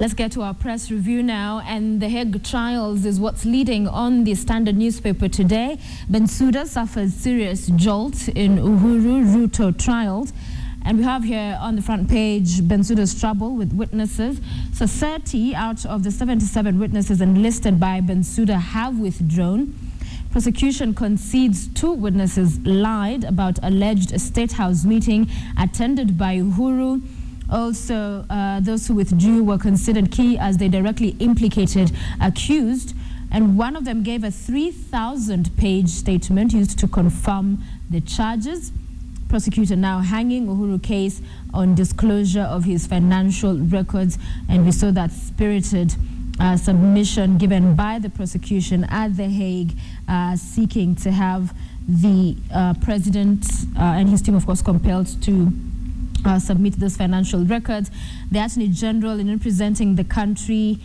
Let's get to our press review now, and the Hague trials is what's leading on the Standard newspaper today. Bensouda suffers serious jolt in Uhuru Ruto trials. And we have here on the front page Bensouda's trouble with witnesses. So 30 out of the 77 witnesses enlisted by Bensouda have withdrawn. Prosecution concedes 2 witnesses lied about alleged State House meeting attended by Uhuru. Also, those who withdrew were considered key as they directly implicated accused, and one of them gave a 3,000-page statement used to confirm the charges. Prosecutor now hanging Uhuru case on disclosure of his financial records, and we saw that spirited submission given by the prosecution at The Hague, seeking to have the president and his team, of course, compelled to submit those financial records. The Attorney General, in representing the country,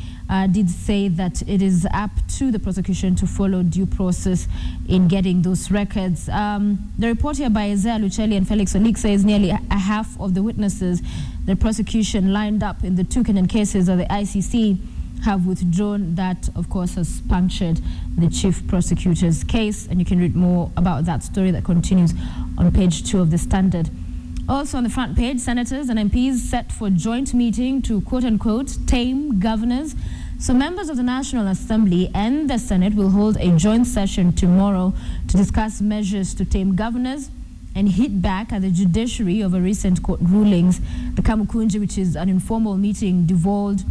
did say that it is up to the prosecution to follow due process in getting those records. The report here by Isaiah Luchelli and Felix Olik says nearly a half of the witnesses the prosecution lined up in the 2 Kenyan cases of the ICC have withdrawn. That, of course, has punctured the chief prosecutor's case, and you can read more about that story that continues on page 2 of the Standard. Also on the front page, senators and MPs set for joint meeting to quote-unquote tame governors. So members of the National Assembly and the Senate will hold a joint session tomorrow to discuss measures to tame governors and hit back at the judiciary over recent court rulings. The Kamukunji, which is an informal meeting devoid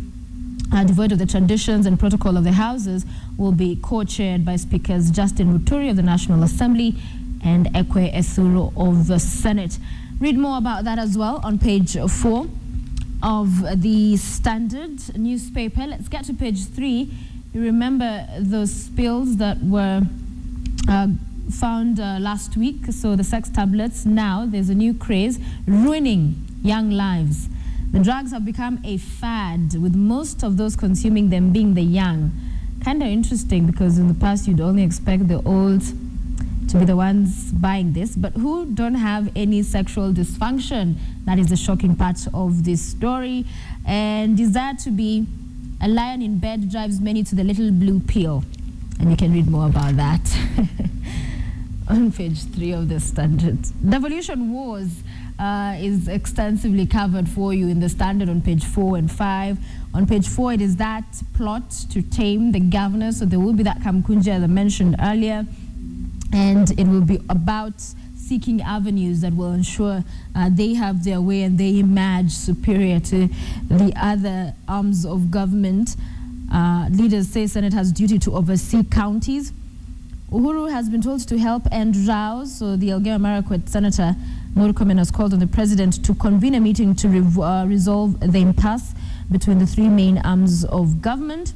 of the traditions and protocol of the houses, will be co-chaired by Speakers Justin Muturi of the National Assembly and Ekwe Esuru of the Senate. Read more about that as well on page 4 of the Standard newspaper. Let's get to page 3. You remember those spills that were found last week? So the sex tablets, now there's a new craze, ruining young lives. The drugs have become a fad, with most of those consuming them being the young. Kind of interesting, because in the past you'd only expect the old to be the ones buying this, but who don't have any sexual dysfunction. That is the shocking part of this story. And desire to be a lion in bed drives many to the little blue pill. And you can read more about that on page 3 of the Standard. Devolution wars is extensively covered for you in the Standard on page 4 and 5. On page 4, it is that plot to tame the governor. So there will be that Kamkunja that I mentioned earlier. And it will be about seeking avenues that will ensure they have their way and they emerge superior to the other arms of government. Leaders say Senate has duty to oversee counties. Uhuru has been told to help end rows. So the Elgeyo Marakwet Senator Murkomen has called on the president to convene a meeting to resolve the impasse between the 3 main arms of government.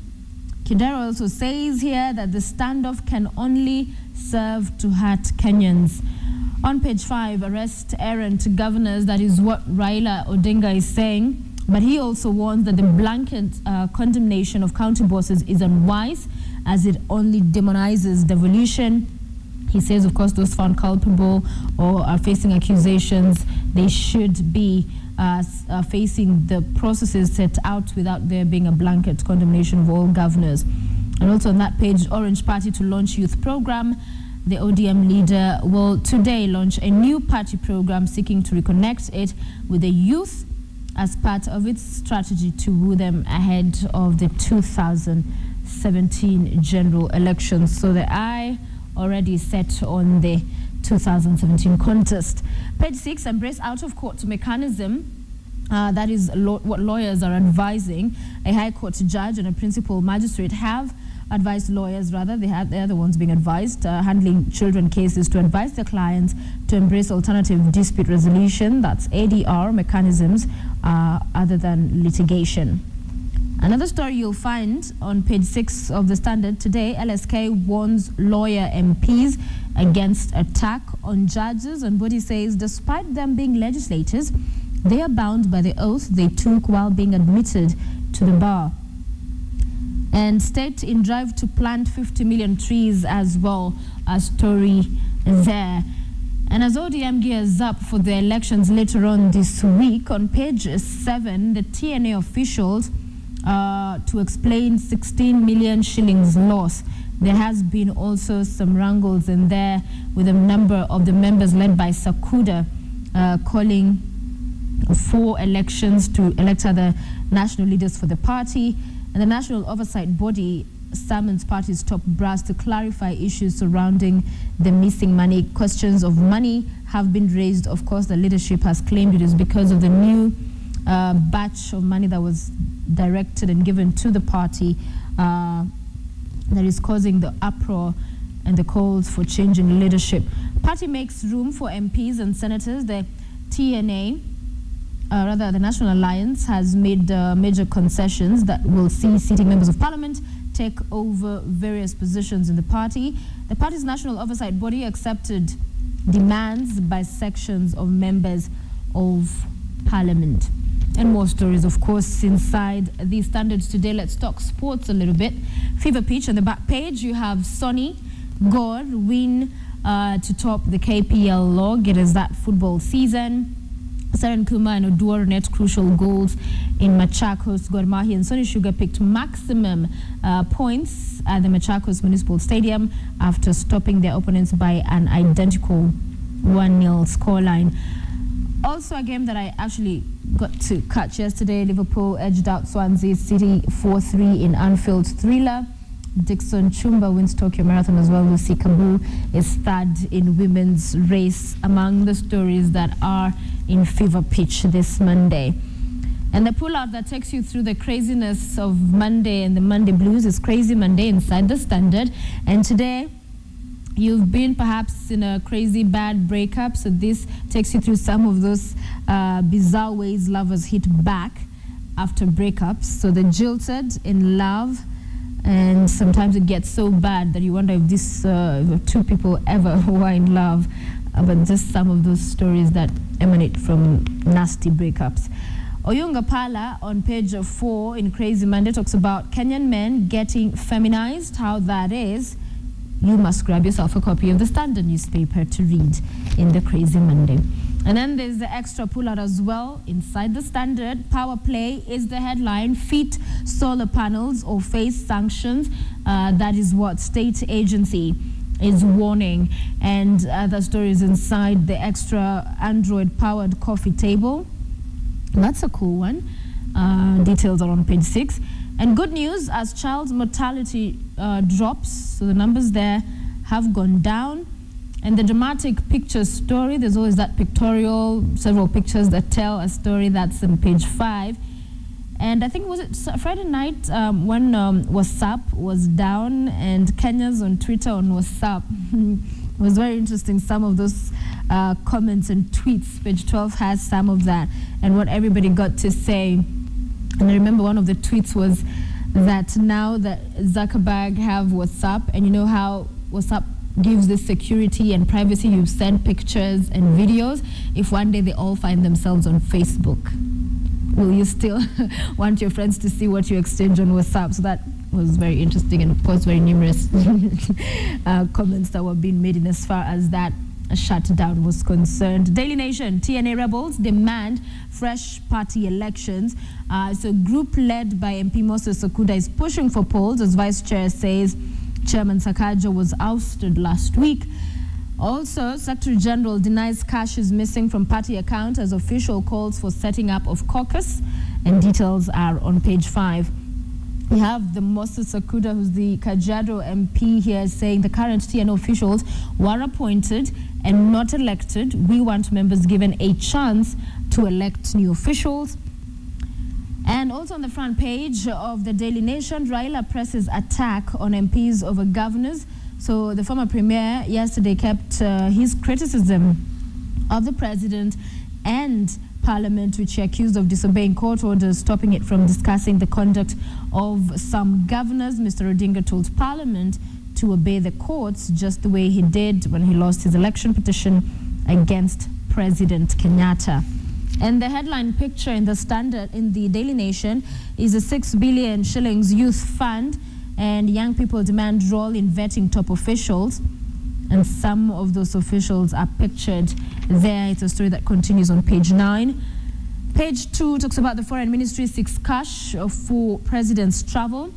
Kindera also says here that the standoff can only serve to hurt Kenyans. On page 5, arrest errant governors. That is what Raila Odinga is saying. But he also warns that the blanket condemnation of county bosses is unwise, as it only demonizes devolution. He says, of course, those found culpable or are facing accusations, they should be facing the processes set out without there being a blanket condemnation of all governors. And also on that page, Orange Party to launch youth program. The ODM leader will today launch a new party program seeking to reconnect it with the youth as part of its strategy to woo them ahead of the 2017 general elections. So the eye already set on the 2017 contest. Page 6, embrace out-of-court mechanism. That is what lawyers are advising. A High Court judge and a principal magistrate have advised lawyers, rather, they're the ones being advised, handling children cases, to advise their clients to embrace alternative dispute resolution, that's ADR mechanisms, other than litigation. Another story you'll find on page 6 of the Standard today, LSK warns lawyer MPs against attack on judges, and Bodi says despite them being legislators, they are bound by the oath they took while being admitted to the bar. And state in drive to plant 50 million trees as well, a story there. And as ODM gears up for the elections later on this week, on page 7, the TNA officials to explain 16 million shillings loss. There has been also some wrangles in there with a number of the members led by Sakuda calling for elections to elect other national leaders for the party. And the National Oversight Body summons party's top brass to clarify issues surrounding the missing money. Questions of money have been raised. Of course, the leadership has claimed it is because of the new batch of money that was directed and given to the party that is causing the uproar and the calls for change in leadership. Party makes room for MPs and senators. The TNA, the National Alliance, has made major concessions that will see sitting members of parliament take over various positions in the party. The party's National Oversight Body accepted demands by sections of members of parliament. And more stories, of course, inside these standards today. Let's talk sports a little bit. Fever pitch on the back page. You have Sonny Gore win to top the KPL log. It is that football season. Saren Kuma and Oduor net crucial goals in Machakos. Gor Mahia and Sonny Sugar picked maximum points at the Machakos Municipal Stadium after stopping their opponents by an identical 1-0 scoreline. Also a game that I actually got to catch yesterday. Liverpool edged out Swansea City 4-3 in Anfield thriller. Dixon Chumba wins Tokyo Marathon as well. Lucy Kabu is third in women's race. Among the stories that are in fever pitch this Monday. And the pullout that takes you through the craziness of Monday and the Monday blues is Crazy Monday inside the Standard. And today, you've been perhaps in a crazy bad breakup, so this takes you through some of those bizarre ways lovers hit back after breakups. So they're jilted in love, and sometimes it gets so bad that you wonder if these two people ever were in love. But just some of those stories that emanate from nasty breakups. Oyunga Pala on page 4 in Crazy Monday talks about Kenyan men getting feminized, how that is. You must grab yourself a copy of the Standard newspaper to read in the Crazy Monday. And then there's the extra pullout as well inside the Standard. Power play is the headline. Feet solar panels or face sanctions. That is what state agency is warning. And other stories inside the extra Android-powered coffee table. That's a cool one. Details are on page 6. And good news, as child mortality drops, so the numbers there have gone down. And the dramatic picture story, there's always that pictorial, several pictures that tell a story. That's on page 5. And I think, was it Friday night when WhatsApp was down and Kenya's on Twitter on WhatsApp. It was very interesting, some of those comments and tweets. Page 12 has some of that and what everybody got to say. And I remember one of the tweets was that now that Zuckerberg have WhatsApp, and you know how WhatsApp gives this security and privacy, you send pictures and videos. If one day they all find themselves on Facebook, will you still want your friends to see what you exchange on WhatsApp? So that was very interesting, and of course very numerous comments that were being made in as far as that shutdown was concerned. Daily Nation, TNA rebels demand fresh party elections. So a group led by MP Moses Sakuda is pushing for polls, as Vice Chair says Chairman Sakaja was ousted last week. Also, Secretary General denies cash is missing from party account as official calls for setting up of caucus, and details are on page 5. We have the Moses Sakuda, who's the Kajiado MP here, saying the current TNO officials were appointed and not elected. We want members given a chance to elect new officials. And also on the front page of the Daily Nation, Raila presses attack on MPs over governors. So the former premier yesterday kept his criticism of the president and Parliament, which he accused of disobeying court orders, stopping it from discussing the conduct of some governors. Mr. Odinga told Parliament to obey the courts just the way he did when he lost his election petition against President Kenyatta. And the headline picture in the Standard, in the Daily Nation, is a 6 billion shillings youth fund, and young people demand role in vetting top officials. And some of those officials are pictured there. It's a story that continues on page 9. Page 2 talks about the Foreign Ministry seeks cash for president's travel.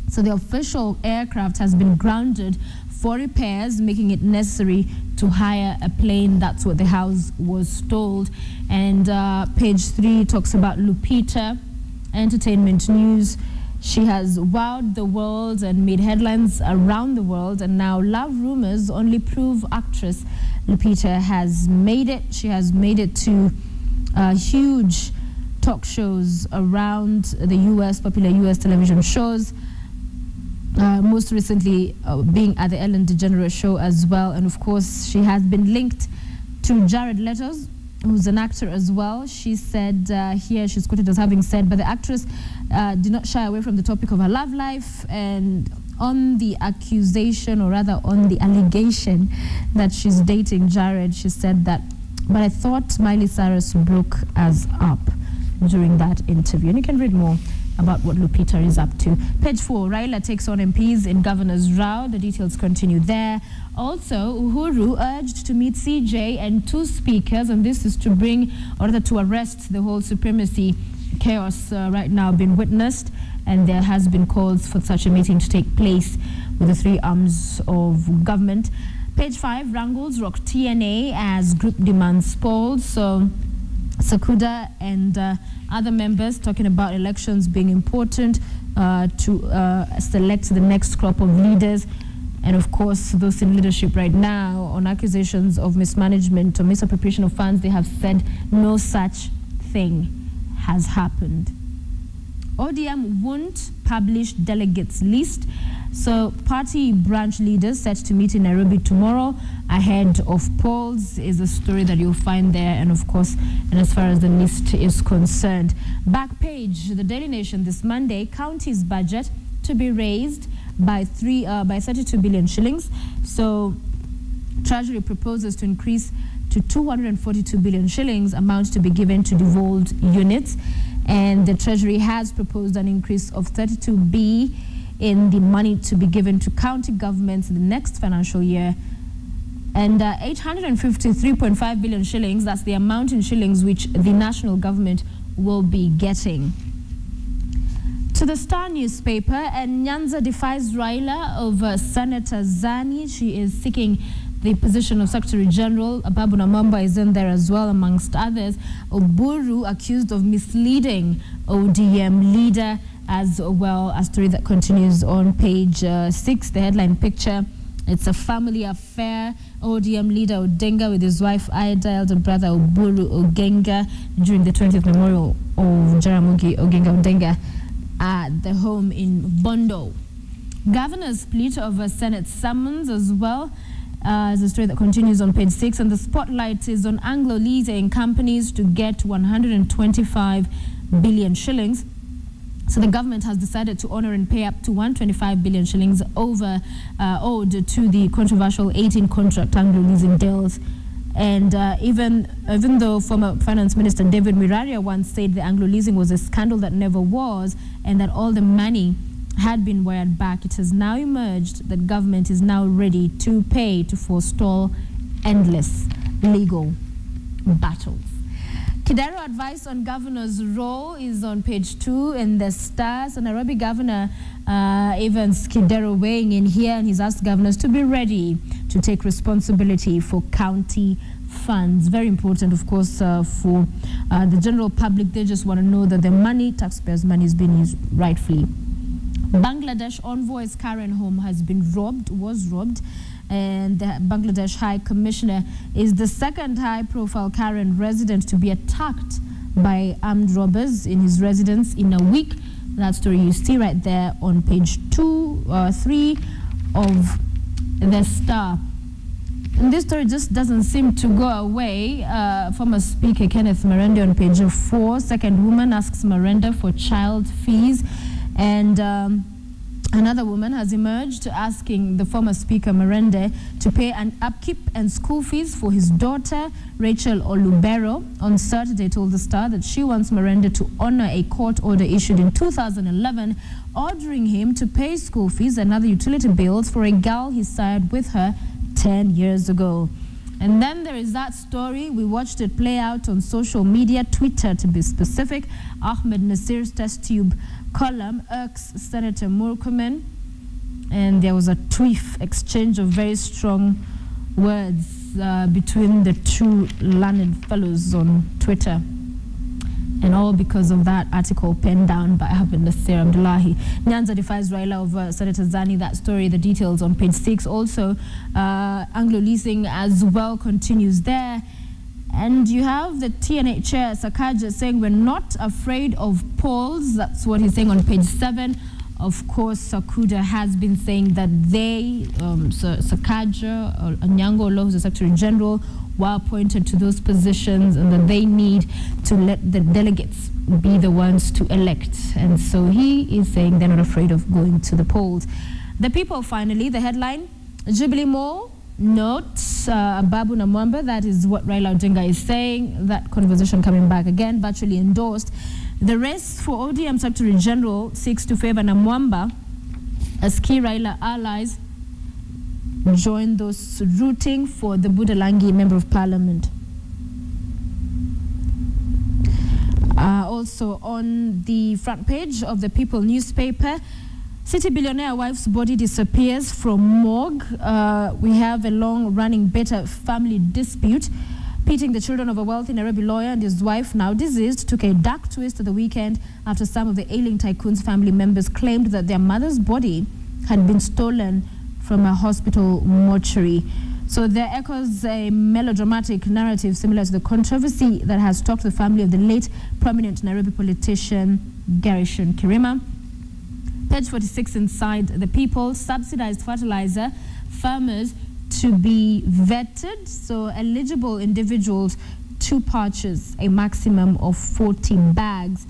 So the official aircraft has been grounded for repairs, making it necessary to hire a plane. That's what the House was told. And page 3 talks about Lupita, entertainment news. She has wowed the world and made headlines around the world, and now love rumors only prove actress Lupita has made it. She has made it to huge talk shows around the U.S., popular U.S. television shows. Most recently being at the Ellen DeGeneres show as well. And of course, she has been linked to Jared Leto, who's an actor as well. She said here, she's quoted as having said, but the actress did not shy away from the topic of her love life, and on the accusation, or rather on the allegation that she's dating Jared, she said that, but I thought Miley Cyrus broke us up during that interview. And you can read more about what Lupita is up to. Page 4, Raila takes on MPs in Governor's Row. The details continue there. Also, Uhuru urged to meet CJ and 2 speakers, and this is to bring, or rather to arrest the whole supremacy chaos right now being witnessed, and there has been calls for such a meeting to take place with the 3 arms of government. Page 5, wrangles rock TNA as group demands polls. So Sakuda and other members talking about elections being important to select the next crop of leaders. And of course, those in leadership right now on accusations of mismanagement or misappropriation of funds, they have said no such thing has happened. ODM won't publish delegates list. So party branch leaders set to meet in Nairobi tomorrow ahead of polls is a story that you'll find there. And of course, and as far as the list is concerned, back page, the Daily Nation this Monday, county's budget to be raised by 32 billion shillings. So Treasury proposes to increase to 242 billion shillings, amount to be given to devolved units. And the Treasury has proposed an increase of 32B in the money to be given to county governments in the next financial year. And 853.5 billion shillings, that's the amount in shillings which the national government will be getting. To the Star newspaper, and Nyanza defies Raila over Senator Zani. She is seeking the position of Secretary General. Ababu Namamba is in there as well, amongst others. Oburu accused of misleading ODM leader as well. A story that continues on page 6, the headline picture. It's a family affair. ODM leader Odenga with his wife Ida, elder brother Oburu Ogenga, during the 20th memorial of Jaramogi Ogenga Odenga at the home in Bondo. Governor's split over Senate summons as well. Is a story that continues on page 6, and the spotlight is on Anglo leasing companies to get 125 billion shillings. So the government has decided to honor and pay up to 125 billion shillings over owed to the controversial 18 contract Anglo leasing deals. And even though former Finance Minister David Miraria once said the Anglo leasing was a scandal that never was, and that all the money had been wired back, it has now emerged that government is now ready to pay to forestall endless legal battles. Kidero advice on governor's role is on page 2 in the Star. So Nairobi Governor Evans Kidero weighing in here, and he's asked governors to be ready to take responsibility for county funds. Very important, of course, for the general public. They just want to know that the money, taxpayers' money, is being used rightfully. Bangladesh envoy's Karen home has been was robbed, and the Bangladesh High Commissioner is the second high-profile Karen resident to be attacked by armed robbers in his residence in a week. That story you see right there on page 3 of the Star. And this story just doesn't seem to go away. Former Speaker Kenneth Marende on page 4. Second woman asks Marende for child fees. And another woman has emerged asking the former Speaker Marende to pay an upkeep and school fees for his daughter, Rachel Olubero. On Saturday, told the Star that she wants Marende to honor a court order issued in 2011 ordering him to pay school fees and other utility bills for a girl he sired with her 10 years ago. And then there is that story. We watched it play out on social media, Twitter to be specific. Ahmed Nasir's test tube column irks Senator Murkomen. And there was a tweet exchange of very strong words between the two learned fellows on Twitter. And all because of that article penned down by Ahmed Nasir Abdullahi. Nyanza defies Raila over Senator Zani. That story, the details on page 6. Also, Anglo leasing as well continues there. And you have the TNA chair, Sakaja, saying we're not afraid of polls. That's what he's saying on page 7. Of course, Sakuda has been saying that they, Sakaja, or Anyango Law, the Secretary General, were appointed to those positions and that they need to let the delegates be the ones to elect. And so he is saying they're not afraid of going to the polls. The People, finally, the headline, Jubilee Mall, note, Babu Namwamba, that is what Raila Odinga is saying. That conversation coming back again, virtually endorsed. The race for ODM Secretary General seeks to favor Namwamba as key Raila allies join those rooting for the Budalangi Member of Parliament. Also on the front page of the People newspaper, City billionaire wife's body disappears from morgue. We have a long-running bitter family dispute pitting the children of a wealthy Nairobi lawyer and his wife, now deceased, took a dark twist at the weekend after some of the ailing tycoon's family members claimed that their mother's body had been stolen from a hospital mortuary. So there echoes a melodramatic narrative similar to the controversy that has stalked the family of the late prominent Nairobi politician Gershon Kirima. Page 46 inside the People, subsidized fertilizer, farmers to be vetted, so eligible individuals to purchase a maximum of 40 bags.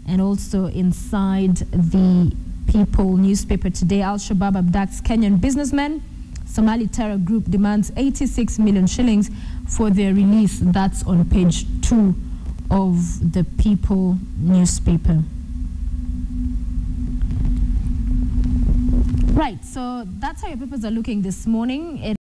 And also inside the People newspaper today, Al-Shabaab abducts Kenyan businessmen. Somali terror group demands 86 million shillings for their release. That's on page 2 of the People newspaper. Right, so that's how your papers are looking this morning.